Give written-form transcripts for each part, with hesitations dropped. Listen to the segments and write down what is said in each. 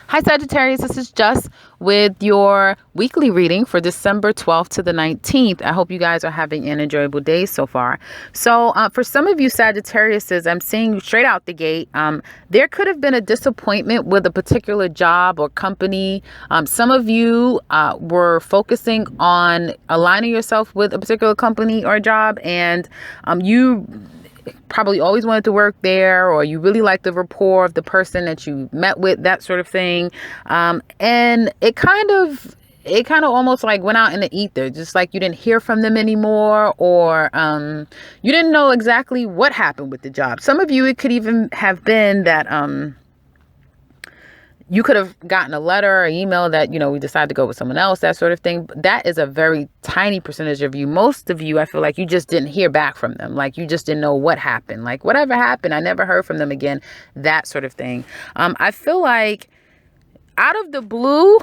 Hi Sagittarius, this is Just with your weekly reading for December 12th to the 19th. I hope you guys are having an enjoyable day so far. So for some of you Sagittariuses, I'm seeing straight out the gate, there could have been a disappointment with a particular job or company. Some of you were focusing on aligning yourself with a particular company or job, and you probably always wanted to work there, or you really like the rapport of the person that you met with, that sort of thing. And it kind of almost like went out in the ether, just like you didn't hear from them anymore, or you didn't know exactly what happened with the job. Some of you, it could even have been that you could have gotten a letter or email that, we decided to go with someone else, that sort of thing. But that is a very tiny percentage of you. Most of you, I feel like you just didn't hear back from them. Like you just didn't know what happened. Like whatever happened, I never heard from them again, that sort of thing. I feel like out of the blue,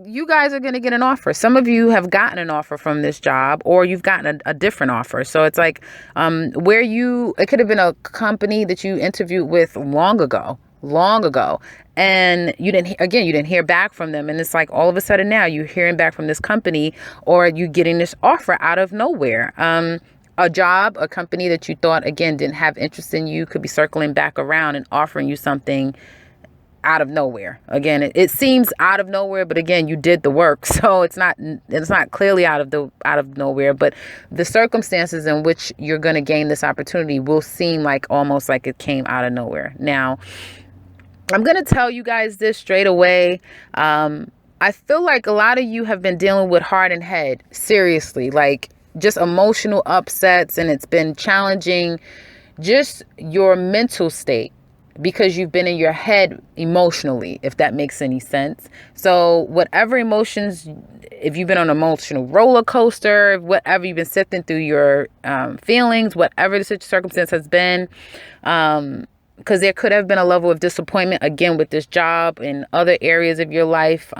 you guys are going to get an offer. Some of you have gotten an offer from this job, or you've gotten a different offer. So it's like it could have been a company that you interviewed with long ago, and you didn't hear back from them, and it's like all of a sudden now you're hearing back from this company, or you getting this offer out of nowhere. A job, a company that you thought again didn't have interest in you could be circling back around and offering you something out of nowhere. Again, it seems out of nowhere, but again, you did the work, so it's not clearly out of nowhere. But the circumstances in which you're going to gain this opportunity will seem like almost like it came out of nowhere. Now, I'm going to tell you guys this straight away. I feel like a lot of you have been dealing with heart and head, seriously, like just emotional upsets, and it's been challenging just your mental state, because you've been in your head emotionally, if that makes any sense. So whatever emotions, if you've been on an emotional roller coaster, whatever you've been sifting through your feelings, whatever the circumstance has been, because there could have been a level of disappointment again with this job in other areas of your life.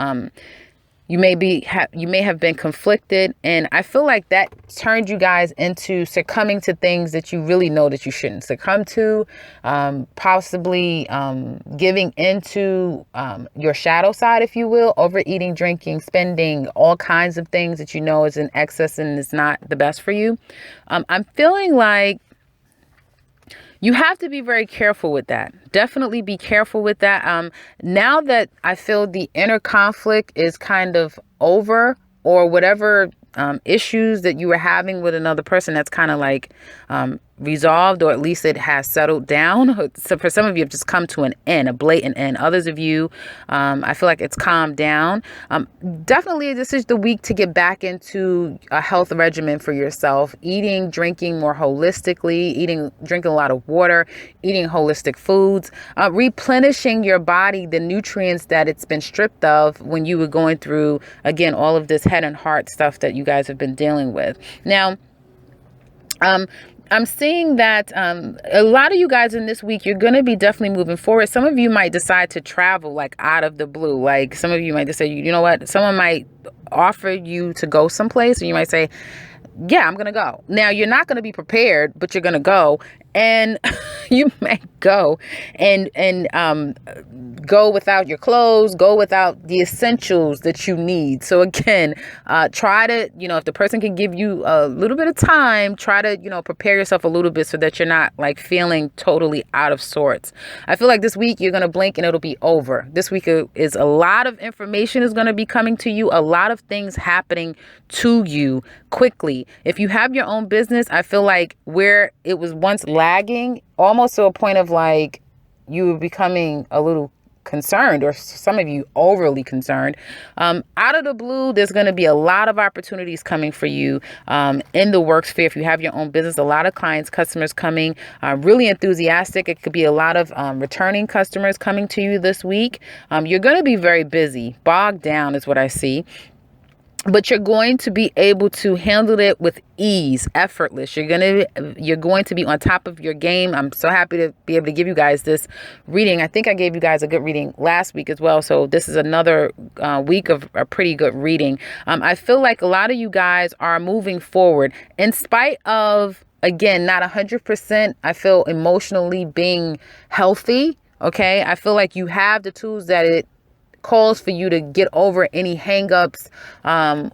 You may have been conflicted, and I feel like that turned you guys into succumbing to things that you really know that you shouldn't succumb to, possibly giving into your shadow side, if you will, overeating, drinking, spending, all kinds of things that you know is in excess and is not the best for you. I'm feeling like you have to be very careful with that. Definitely be careful with that. Now that I feel the inner conflict is kind of over, or whatever issues that you were having with another person, that's kind of like resolved, or at least it has settled down. So for some of you, have just come to an end, a blatant end. Others of you, I feel like it's calmed down. Definitely, this is the week to get back into a health regimen for yourself, eating, drinking more holistically, drinking a lot of water, eating holistic foods, replenishing your body the nutrients that it's been stripped of when you were going through, again, all of this head and heart stuff that you guys have been dealing with. Now, I'm seeing that a lot of you guys in this week, you're going to be definitely moving forward. Some of you might decide to travel like out of the blue. Like some of you might just say, you know what, someone might offer you to go someplace, and you might say, yeah, I'm going to go. Now, you're not going to be prepared, but you're going to go, and you may go and go without your clothes, go without the essentials that you need. So again, try to, if the person can give you a little bit of time, try to, prepare yourself a little bit so that you're not like feeling totally out of sorts. I feel like this week you're going to blink and it'll be over. This week is a lot of information is going to be coming to you, a lot of things happening to you quickly. If you have your own business, I feel like where it was once lagging, almost to a point of like you were becoming a little concerned, or some of you overly concerned, out of the blue, there's going to be a lot of opportunities coming for you in the work sphere. If you have your own business, a lot of clients, customers coming, really enthusiastic. It could be a lot of returning customers coming to you this week. You're going to be very busy, bogged down is what I see. But you're going to be able to handle it with ease, effortless. You're going to be on top of your game. I'm so happy to be able to give you guys this reading. I think I gave you guys a good reading last week as well. So this is another week of a pretty good reading. I feel like a lot of you guys are moving forward in spite of, again, not 100%. I feel emotionally being healthy. Okay. I feel like you have the tools that calls for you to get over any hangups,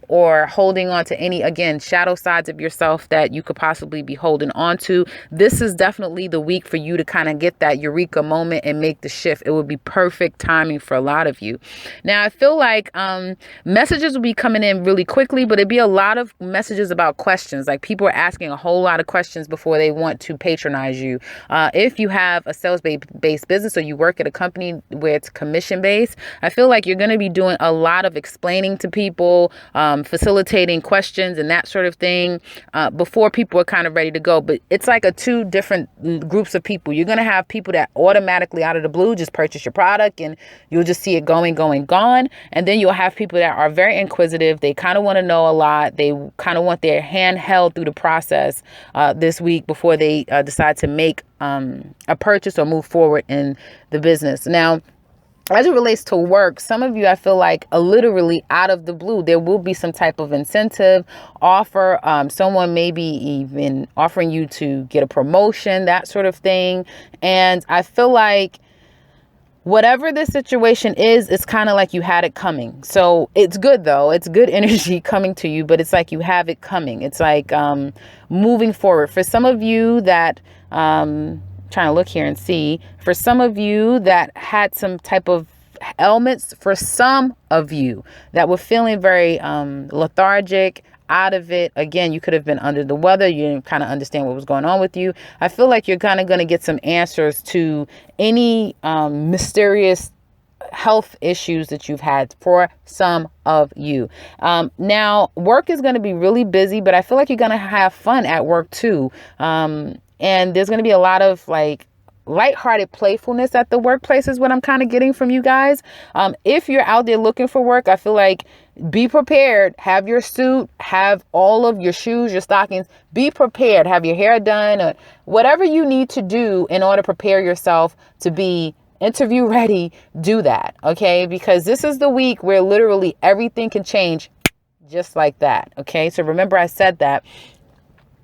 or holding on to any, again, shadow sides of yourself that you could possibly be holding on to. This is definitely the week for you to kind of get that eureka moment and make the shift. It would be perfect timing for a lot of you. Now, I feel like messages will be coming in really quickly, but it'd be a lot of messages about questions. Like, people are asking a whole lot of questions before they want to patronize you. If you have a sales-based business, or you work at a company where it's commission-based, I feel like you're going to be doing a lot of explaining to people, facilitating questions and that sort of thing, before people are kind of ready to go. But it's like two different groups of people. You're going to have people that automatically out of the blue just purchase your product, and you'll just see it going, gone. And then you'll have people that are very inquisitive. They kind of want to know a lot. They kind of want their hand held through the process this week before they decide to make a purchase or move forward in the business. Now, as it relates to work, some of you, I feel like, literally out of the blue, there will be some type of incentive offer. Someone may be even offering you to get a promotion, that sort of thing. And I feel like whatever the situation is, it's kind of like you had it coming. So it's good, though. It's good energy coming to you, but it's like you have it coming. It's like moving forward. For some of you that trying to look here and see, for some of you that had some type of ailments, for some of you that were feeling very lethargic, out of it. Again, you could have been under the weather. You didn't kind of understand what was going on with you. I feel like you're kind of going to get some answers to any mysterious health issues that you've had, for some of you. Now, work is going to be really busy, but I feel like you're going to have fun at work too. And there's going to be a lot of like lighthearted playfulness at the workplace is what I'm kind of getting from you guys. If you're out there looking for work, I feel like be prepared. Have your suit, have all of your shoes, your stockings. Be prepared. Have your hair done, or whatever you need to do in order to prepare yourself to be interview ready. Do that. Okay. Because this is the week where literally everything can change just like that. Okay. So remember, I said that.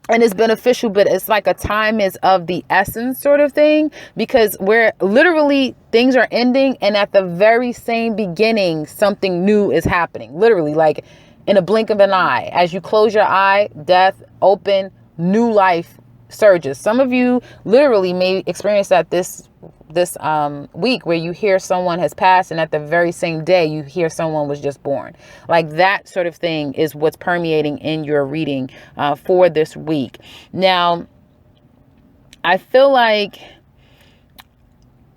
And it's beneficial, but it's like a time is of the essence sort of thing, because where literally things are ending, and at the very same beginning, something new is happening. Literally, like in a blink of an eye. As you close your eye, death, open, new life surges. Some of you literally may experience that this week, where you hear someone has passed, and at the very same day you hear someone was just born. Like that sort of thing is what's permeating in your reading for this week. Now, I feel like,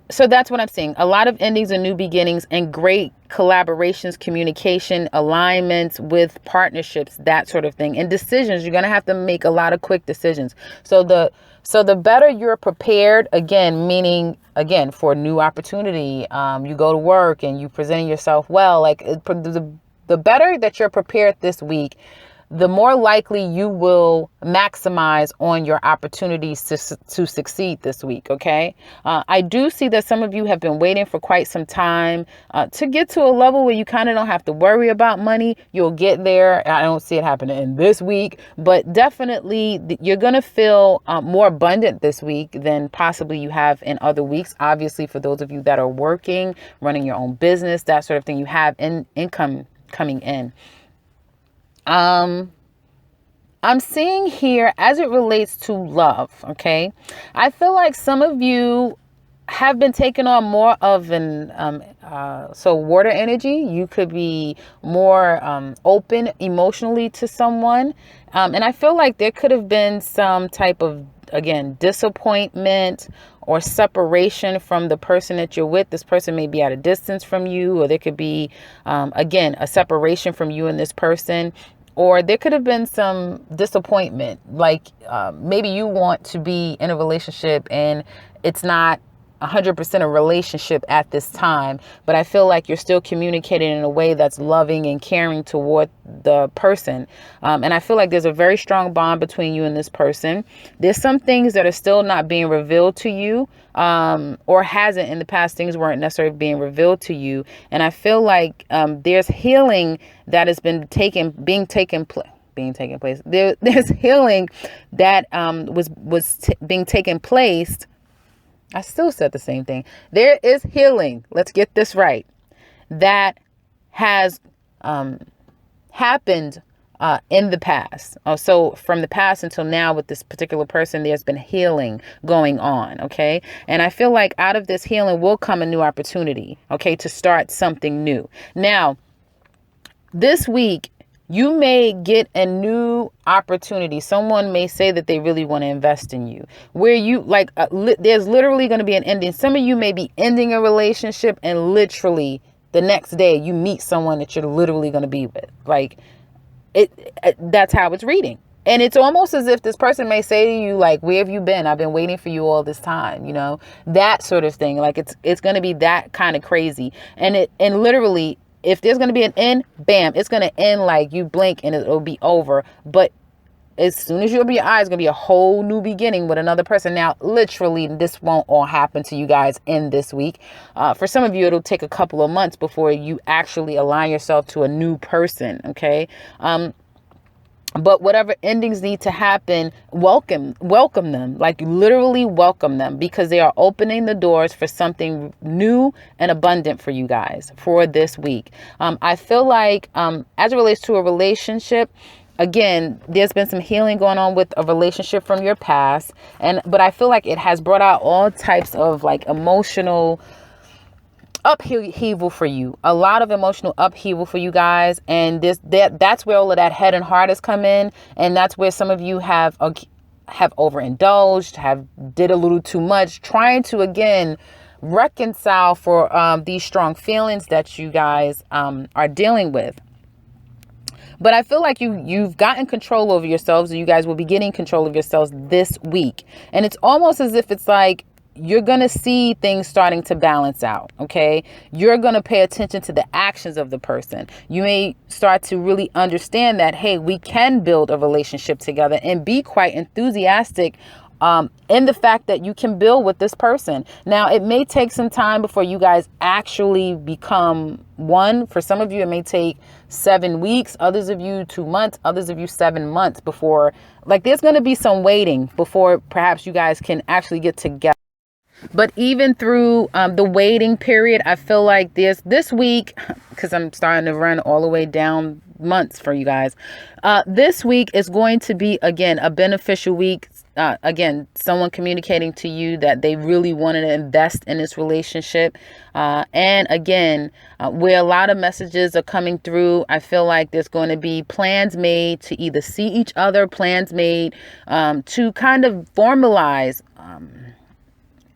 so that's what I'm seeing. A lot of endings and new beginnings, and great collaborations, communication, alignments with partnerships, that sort of thing. And decisions, you're going to have to make a lot of quick decisions. So the better you're prepared, again, meaning, again, for a new opportunity, you go to work and you presenting yourself well, like the better that you're prepared this week, the more likely you will maximize on your opportunities to succeed this week. Okay. I do see that some of you have been waiting for quite some time to get to a level where you kind of don't have to worry about money. You'll get there. I don't see it happening in this week, but definitely you're going to feel more abundant this week than possibly you have in other weeks. Obviously, for those of you that are working, running your own business, that sort of thing, you have income coming in. I'm seeing here as it relates to love. Okay. I feel like some of you have been taking on more of an, so water energy. You could be more, open emotionally to someone. And I feel like there could have been some type of, again, disappointment or separation from the person that you're with. This person may be at a distance from you, or there could be, again, a separation from you and this person. Or there could have been some disappointment, like maybe you want to be in a relationship and it's not 100% a relationship at this time, but I feel like you're still communicating in a way that's loving and caring toward the person. And I feel like there's a very strong bond between you and this person. There's some things that are still not being revealed to you, or hasn't in the past. Things weren't necessarily being revealed to you. And I feel like there's healing that has been taking place. There's healing that was being taken place. I still said the same thing. There is healing. Let's get this right. that has happened in the past. So from the past until now with this particular person, there's been healing going on. Okay. And I feel like out of this healing will come a new opportunity. Okay. To start something new. Now, this week, you may get a new opportunity. Someone may say that they really want to invest in you, where you like, there's literally going to be an ending. Some of you may be ending a relationship and literally the next day you meet someone that you're literally going to be with. Like that's how it's reading. And it's almost as if this person may say to you, like, where have you been? I've been waiting for you all this time, you know, that sort of thing. Like it's going to be that kind of crazy. And literally, if there's going to be an end, bam, it's going to end like you blink and it'll be over. But as soon as you open your eyes, it's going to be a whole new beginning with another person. Now, literally, this won't all happen to you guys in this week. For some of you, it'll take a couple of months before you actually align yourself to a new person. Okay. But whatever endings need to happen, welcome them, like literally welcome them, because they are opening the doors for something new and abundant for you guys for this week. I feel like as it relates to a relationship, again, there's been some healing going on with a relationship from your past. But I feel like it has brought out all types of like emotional upheaval for you, a lot of emotional upheaval for you guys. And that's where all of that head and heart has come in. And that's where some of you have overindulged, have did a little too much, trying to, again, reconcile for these strong feelings that you guys are dealing with. But I feel like you've gotten control over yourselves, or you guys will be getting control of yourselves this week. And it's almost as if it's like you're going to see things starting to balance out. Okay. You're going to pay attention to the actions of the person. You may start to really understand that, hey, we can build a relationship together, and be quite enthusiastic in the fact that you can build with this person. Now, it may take some time before you guys actually become one. For some of you, it may take 7 weeks, others of you 2 months, others of you 7 months before, like, there's going to be some waiting before perhaps you guys can actually get together. But even through the waiting period, I feel like this week, because I'm starting to run all the way down months for you guys, this week is going to be, again, a beneficial week. Again, someone communicating to you that they really wanted to invest in this relationship. And again, where a lot of messages are coming through, I feel like there's going to be plans made to either see each other, plans made to kind of formalize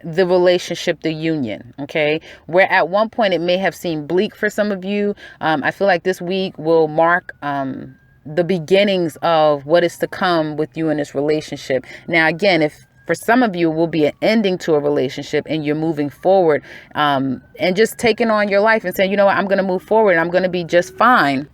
the relationship, the union. Okay. Where at one point it may have seemed bleak for some of you. I feel like this week will mark the beginnings of what is to come with you in this relationship. Now, again, if for some of you it will be an ending to a relationship and you're moving forward and just taking on your life and saying, you know what, I'm going to move forward and I'm going to be just fine.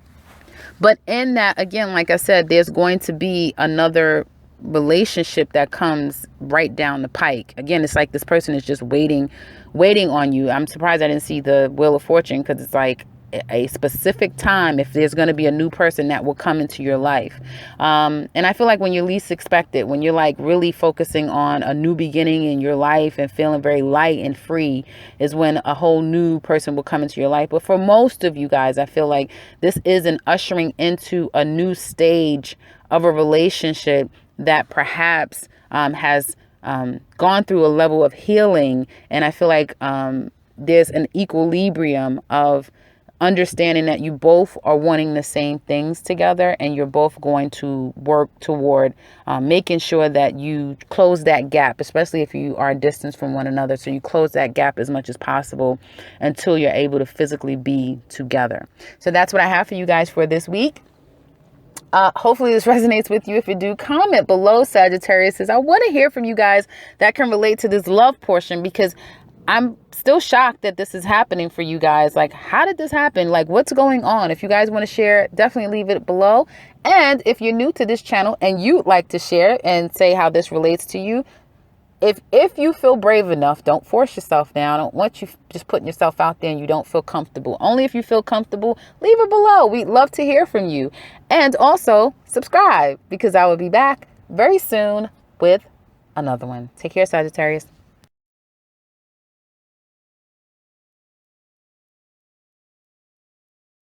But in that, again, like I said, there's going to be another relationship that comes right down the pike. Again, it's like this person is just waiting on you. I'm surprised I didn't see the Wheel of Fortune, because it's like a specific time if there's going to be a new person that will come into your life. And I feel like when you least expect it, when you're like really focusing on a new beginning in your life and feeling very light and free, is when a whole new person will come into your life. But for most of you guys, I feel like this is an ushering into a new stage of a relationship that perhaps has gone through a level of healing. And I feel like there's an equilibrium of understanding that you both are wanting the same things together, and you're both going to work toward making sure that you close that gap, especially if you are distant from one another. So you close that gap as much as possible until you're able to physically be together. So that's what I have for you guys for this week. Hopefully this resonates with you. If you do, comment below, Sagittarius. I want to hear from you guys that can relate to this love portion, because I'm still shocked that this is happening for you guys. Like, how did this happen? Like, what's going on? If you guys want to share, definitely leave it below. And if you're new to this channel and you'd like to share and say how this relates to you, if you feel brave enough, don't force yourself now. I don't want you just putting yourself out there and you don't feel comfortable. Only if you feel comfortable, leave it below. We'd love to hear from you. And also subscribe, because I will be back very soon with another one. Take care, Sagittarius.